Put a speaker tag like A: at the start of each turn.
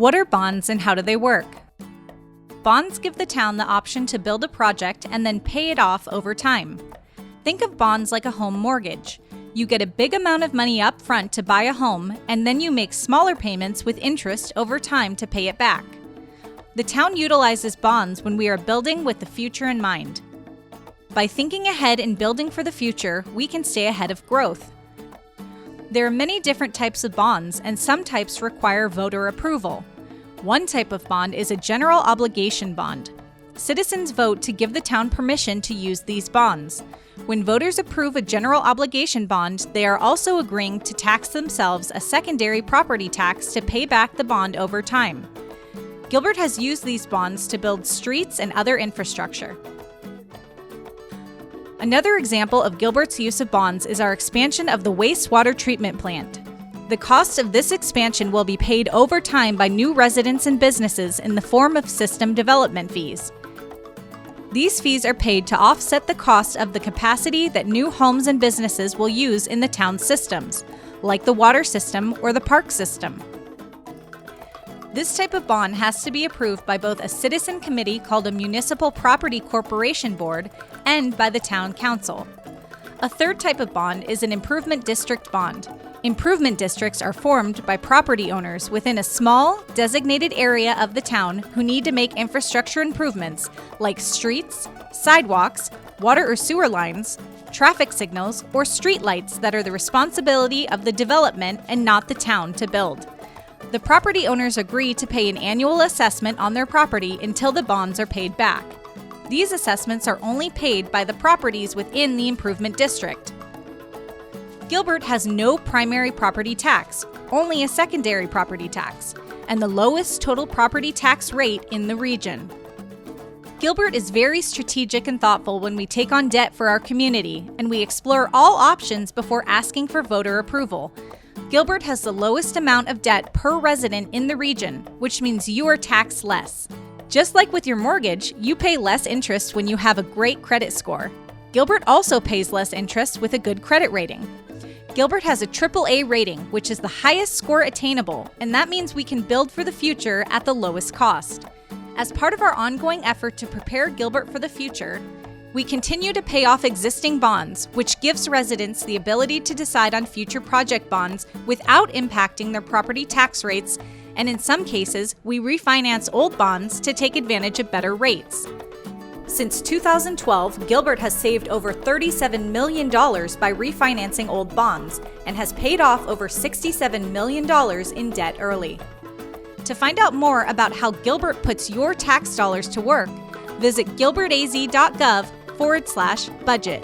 A: What are bonds and how do they work? Bonds give the town the option to build a project and then pay it off over time. Think of bonds like a home mortgage. You get a big amount of money up front to buy a home, and then you make smaller payments with interest over time to pay it back. The town utilizes bonds when we are building with the future in mind. By thinking ahead and building for the future, we can stay ahead of growth. There are many different types of bonds, and some types require voter approval. One type of bond is a general obligation bond. Citizens vote to give the town permission to use these bonds. When voters approve a general obligation bond, they are also agreeing to tax themselves a secondary property tax to pay back the bond over time. Gilbert has used these bonds to build streets and other infrastructure. Another example of Gilbert's use of bonds is our expansion of the wastewater treatment plant. The cost of this expansion will be paid over time by new residents and businesses in the form of system development fees. These fees are paid to offset the cost of the capacity that new homes and businesses will use in the town's systems, like the water system or the park system. This type of bond has to be approved by both a citizen committee called a Municipal Property Corporation Board and by the town council. A third type of bond is an improvement district bond. Improvement districts are formed by property owners within a small, designated area of the town who need to make infrastructure improvements like streets, sidewalks, water or sewer lines, traffic signals, or street lights that are the responsibility of the development and not the town to build. The property owners agree to pay an annual assessment on their property until the bonds are paid back. These assessments are only paid by the properties within the improvement district. Gilbert has no primary property tax, only a secondary property tax, and the lowest total property tax rate in the region. Gilbert is very strategic and thoughtful when we take on debt for our community, and we explore all options before asking for voter approval. Gilbert has the lowest amount of debt per resident in the region, which means you are taxed less. Just like with your mortgage, you pay less interest when you have a great credit score. Gilbert also pays less interest with a good credit rating. Gilbert has a AAA rating, which is the highest score attainable, and that means we can build for the future at the lowest cost. As part of our ongoing effort to prepare Gilbert for the future, we continue to pay off existing bonds, which gives residents the ability to decide on future project bonds without impacting their property tax rates, and in some cases, we refinance old bonds to take advantage of better rates. Since 2012, Gilbert has saved over $37 million by refinancing old bonds and has paid off over $67 million in debt early. To find out more about how Gilbert puts your tax dollars to work, visit gilbertaz.gov/budget.